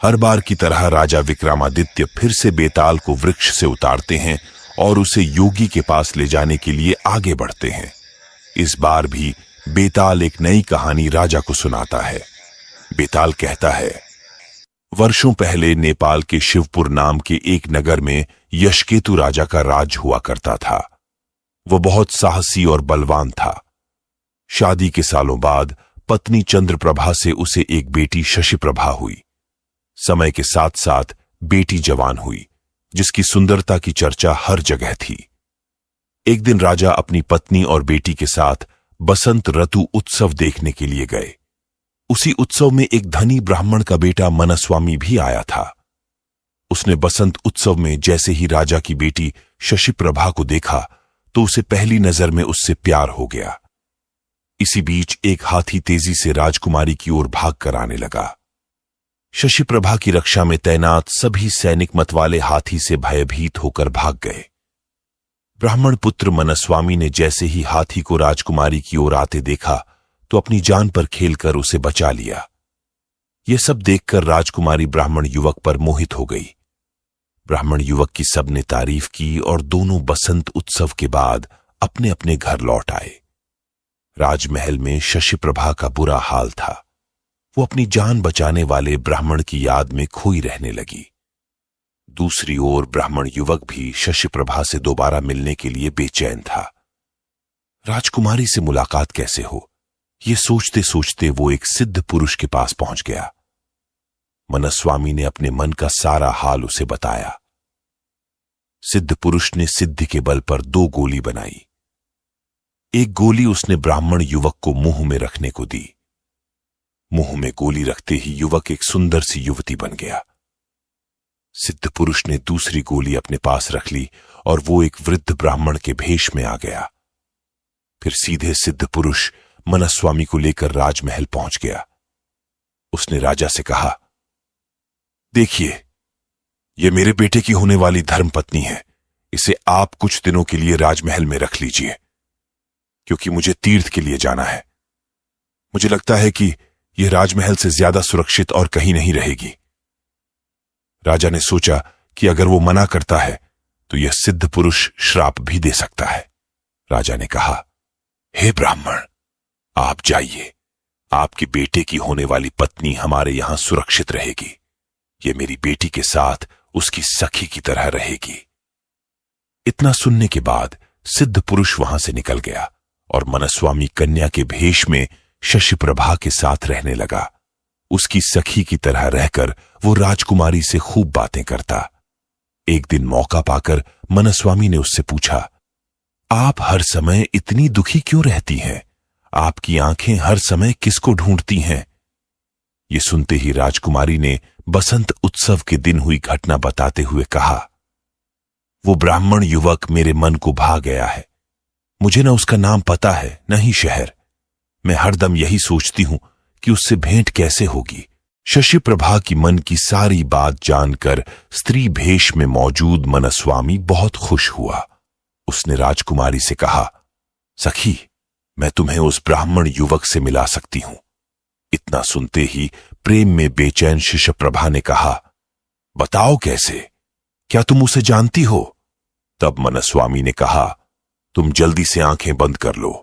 हर बार की तरह राजा विक्रमादित्य फिर से बेताल को वृक्ष से उतारते हैं और उसे योगी के पास ले जाने के लिए आगे बढ़ते हैं। इस बार भी बेताल एक नई कहानी राजा को सुनाता है। बेताल कहता है, वर्षों पहले नेपाल के शिवपुर नाम के एक नगर में यशकेतु राजा का राज हुआ करता था। वो बहुत साहसी और बलवान था। शादी के सालों बाद पत्नी चंद्रप्रभा से उसे एक बेटी शशिप्रभा हुई। समय के साथ साथ बेटी जवान हुई, जिसकी सुंदरता की चर्चा हर जगह थी। एक दिन राजा अपनी पत्नी और बेटी के साथ बसंत ऋतु उत्सव देखने के लिए गए। उसी उत्सव में एक धनी ब्राह्मण का बेटा मनस्वामी भी आया था। उसने बसंत उत्सव में जैसे ही राजा की बेटी शशिप्रभा को देखा तो उसे पहली नजर में उससे प्यार हो गया। इसी बीच एक हाथी तेजी से राजकुमारी की ओर भाग कर आने लगा। शशिप्रभा की रक्षा में तैनात सभी सैनिक मतवाले हाथी से भयभीत होकर भाग गए। ब्राह्मण पुत्र मनस्वामी ने जैसे ही हाथी को राजकुमारी की ओर आते देखा तो अपनी जान पर खेलकर उसे बचा लिया। यह सब देखकर राजकुमारी ब्राह्मण युवक पर मोहित हो गई। ब्राह्मण युवक की सबने तारीफ की और दोनों बसंत उत्सव के बाद अपने अपने घर लौट आए। राजमहल में शशिप्रभा का बुरा हाल था। वो अपनी जान बचाने वाले ब्राह्मण की याद में खोई रहने लगी। दूसरी ओर ब्राह्मण युवक भी शशिप्रभा से दोबारा मिलने के लिए बेचैन था। राजकुमारी से मुलाकात कैसे हो, ये सोचते सोचते वो एक सिद्ध पुरुष के पास पहुंच गया। मनस्वामी ने अपने मन का सारा हाल उसे बताया। सिद्ध पुरुष ने सिद्धि के बल पर 2 गोली बनाई। एक गोली उसने ब्राह्मण युवक को मुंह में रखने को दी। मुंह में गोली रखते ही युवक एक सुंदर सी युवती बन गया। सिद्ध पुरुष ने दूसरी गोली अपने पास रख ली और वो एक वृद्ध ब्राह्मण के भेष में आ गया। फिर सीधे सिद्ध पुरुष मनस्वामी को लेकर राजमहल पहुंच गया। उसने राजा से कहा, देखिए, यह मेरे बेटे की होने वाली धर्मपत्नी है। इसे आप कुछ दिनों के लिए राजमहल में रख लीजिए, क्योंकि मुझे तीर्थ के लिए जाना है। मुझे लगता है कि यह राजमहल से ज्यादा सुरक्षित और कहीं नहीं रहेगी। राजा ने सोचा कि अगर वो मना करता है तो यह सिद्ध पुरुष श्राप भी दे सकता है। राजा ने कहा, हे ब्राह्मण, आप जाइए। आपके बेटे की होने वाली पत्नी हमारे यहां सुरक्षित रहेगी। यह मेरी बेटी के साथ उसकी सखी की तरह रहेगी। इतना सुनने के बाद सिद्ध पुरुष वहां से निकल गया और मनस्वामी कन्या के भेष में शशिप्रभा के साथ रहने लगा। उसकी सखी की तरह रहकर वो राजकुमारी से खूब बातें करता। एक दिन मौका पाकर मनस्वामी ने उससे पूछा, आप हर समय इतनी दुखी क्यों रहती हैं? आपकी आंखें हर समय किसको ढूंढती हैं? ये सुनते ही राजकुमारी ने बसंत उत्सव के दिन हुई घटना बताते हुए कहा, वो ब्राह्मण युवक मेरे मन को भा गया है। मुझे न उसका नाम पता है, न ही शहर। मैं हरदम यही सोचती हूं कि उससे भेंट कैसे होगी। शशिप्रभा की मन की सारी बात जानकर स्त्री भेष में मौजूद मनस्वामी बहुत खुश हुआ। उसने राजकुमारी से कहा, सखी, मैं तुम्हें उस ब्राह्मण युवक से मिला सकती हूं। इतना सुनते ही प्रेम में बेचैन शशिप्रभा ने कहा, बताओ कैसे? क्या तुम उसे जानती हो? तब मनस्वामी ने कहा, तुम जल्दी से आंखें बंद कर लो।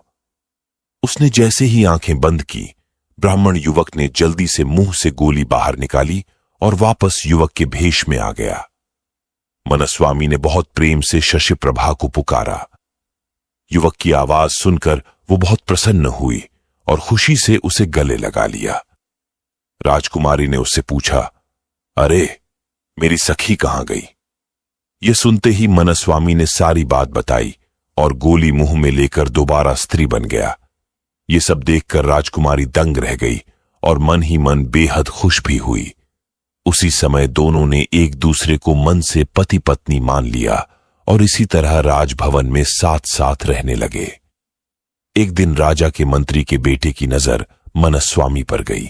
उसने जैसे ही आंखें बंद की, ब्राह्मण युवक ने जल्दी से मुंह से गोली बाहर निकाली और वापस युवक के भेष में आ गया। मनस्वामी ने बहुत प्रेम से शशिप्रभा को पुकारा। युवक की आवाज सुनकर वो बहुत प्रसन्न हुई और खुशी से उसे गले लगा लिया। राजकुमारी ने उससे पूछा, अरे, मेरी सखी कहां गई? ये सुनते ही मनस्वामी ने सारी बात बताई और गोली मुंह में लेकर दोबारा स्त्री बन गया। ये सब देखकर राजकुमारी दंग रह गई और मन ही मन बेहद खुश भी हुई। उसी समय दोनों ने एक दूसरे को मन से पति पत्नी मान लिया और इसी तरह राजभवन में साथ साथ रहने लगे। एक दिन राजा के मंत्री के बेटे की नजर मनस्वामी पर गई।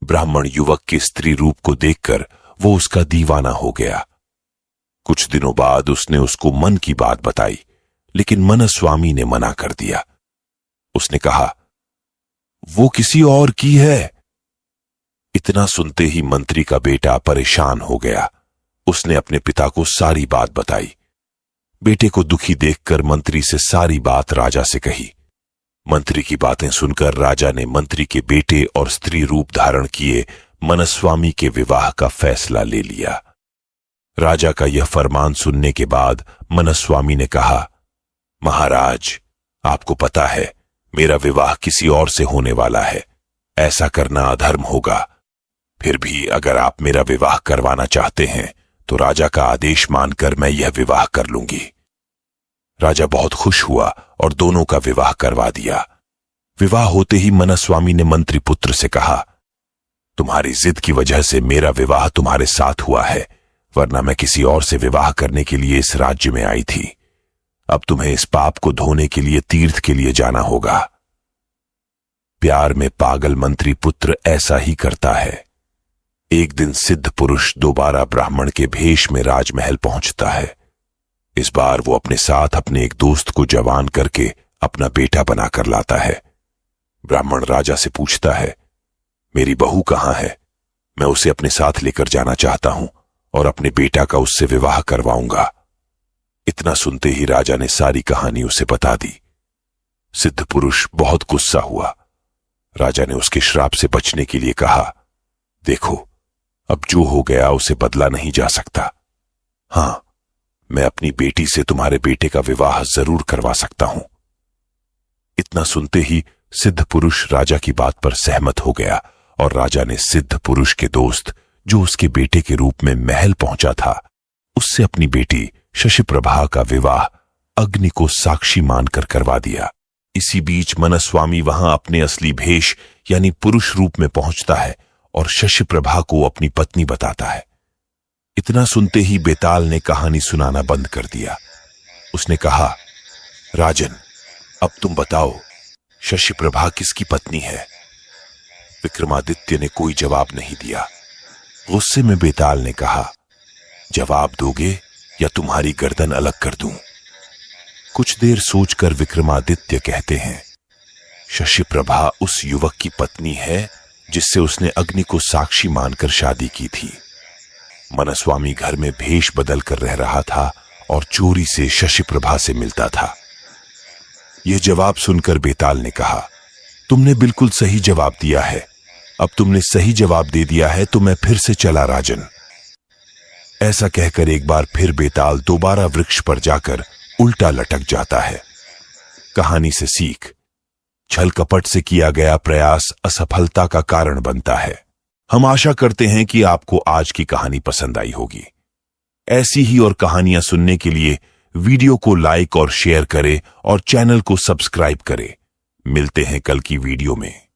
ब्राह्मण युवक के स्त्री रूप को देखकर वो उसका दीवाना हो गया। कुछ दिनों बाद उसने उसको मन की बात बताई, लेकिन मनस्वामी ने मना कर दिया। उसने कहा, वो किसी और की है। इतना सुनते ही मंत्री का बेटा परेशान हो गया। उसने अपने पिता को सारी बात बताई। बेटे को दुखी देखकर मंत्री से सारी बात राजा से कही। मंत्री की बातें सुनकर राजा ने मंत्री के बेटे और स्त्री रूप धारण किए मनस्वामी के विवाह का फैसला ले लिया। राजा का यह फरमान सुनने के बाद मनस्वामी ने कहा, महाराज, आपको पता है मेरा विवाह किसी और से होने वाला है। ऐसा करना अधर्म होगा। फिर भी अगर आप मेरा विवाह करवाना चाहते हैं तो राजा का आदेश मानकर मैं यह विवाह कर लूंगी। राजा बहुत खुश हुआ और दोनों का विवाह करवा दिया। विवाह होते ही मनस्वामी ने मंत्री पुत्र से कहा, तुम्हारी जिद की वजह से मेरा विवाह तुम्हारे साथ हुआ है, वरना मैं किसी और से विवाह करने के लिए इस राज्य में आई थी। अब तुम्हें इस पाप को धोने के लिए तीर्थ के लिए जाना होगा। प्यार में पागल मंत्री पुत्र ऐसा ही करता है। एक दिन सिद्ध पुरुष दोबारा ब्राह्मण के भेष में राजमहल पहुंचता है। इस बार वो अपने साथ अपने एक दोस्त को जवान करके अपना बेटा बनाकर लाता है। ब्राह्मण राजा से पूछता है, मेरी बहू कहां है? मैं उसे अपने साथ लेकर जाना चाहता हूं और अपने बेटा का उससे विवाह करवाऊंगा। इतना सुनते ही राजा ने सारी कहानी उसे बता दी। सिद्ध पुरुष बहुत गुस्सा हुआ। राजा ने उसके श्राप से बचने के लिए कहा, देखो, अब जो हो गया उसे बदला नहीं जा सकता। हां, मैं अपनी बेटी से तुम्हारे बेटे का विवाह जरूर करवा सकता हूं। इतना सुनते ही सिद्ध पुरुष राजा की बात पर सहमत हो गया और राजा ने सिद्ध पुरुष के दोस्त, जो उसके बेटे के रूप में महल पहुंचा था, उससे अपनी बेटी शशिप्रभा का विवाह अग्नि को साक्षी मानकर करवा दिया। इसी बीच मनस्वामी वहां अपने असली भेष यानी पुरुष रूप में पहुंचता है और शशिप्रभा को अपनी पत्नी बताता है। इतना सुनते ही बेताल ने कहानी सुनाना बंद कर दिया। उसने कहा, राजन, अब तुम बताओ, शशिप्रभा किसकी पत्नी है? विक्रमादित्य ने कोई जवाब नहीं दिया। गुस्से में बेताल ने कहा, जवाब दोगे या तुम्हारी गर्दन अलग कर दूं? कुछ देर सोचकर विक्रमादित्य कहते हैं, शशिप्रभा उस युवक की पत्नी है जिससे उसने अग्नि को साक्षी मानकर शादी की थी। मनस्वामी घर में भेष बदल कर रह रहा था और चोरी से शशिप्रभा से मिलता था। यह जवाब सुनकर बेताल ने कहा, तुमने बिल्कुल सही जवाब दिया है। अब तुमने सही जवाब दे दिया है तो मैं फिर से चला राजन। ऐसा कहकर एक बार फिर बेताल दोबारा वृक्ष पर जाकर उल्टा लटक जाता है। कहानी से सीख, छल कपट से किया गया प्रयास असफलता का कारण बनता है। हम आशा करते हैं कि आपको आज की कहानी पसंद आई होगी। ऐसी ही और कहानियां सुनने के लिए वीडियो को लाइक और शेयर करें और चैनल को सब्सक्राइब करें। मिलते हैं कल की वीडियो में।